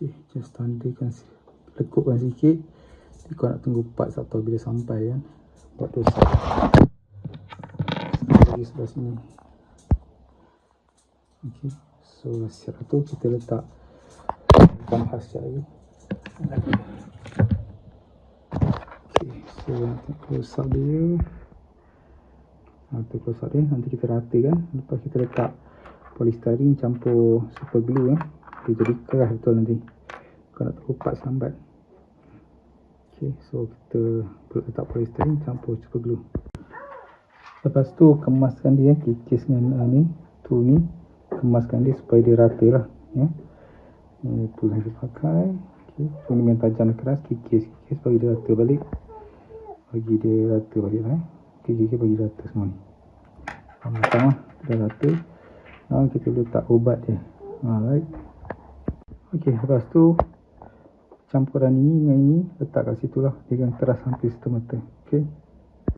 Okay, just tandakan, lekupkan sikit. Jadi kau nak tunggu part tak tahu bila sampai kan. Buat dosa lagi sebelah sini. Okay, so setelah tu kita letak ikan khas sekejap lagi. Okay, so nanti close up dia. Close up dia, nanti kita ratakan. Lepas kita letak polystyrene campur super glue okay, jadi keras betul nanti. Kau nak tahu part selambat. Okay, so kita letak polystyrene campur super glue. Lepas tu kemaskan dia, kikis dengan ni kemaskan dia supaya dia rata lah ya. Itu yang kita pakai. Okay, so ni main tajam keras, kikis bagi dia rata balik. Kikis bagi rata semua ni. Matang lah, dah rata. Now kita letak ubat dia. Alright. Okay, lepas tu campuran ini dengan ini letak kat situ lah. Dia akan keras hampir semata. Okay.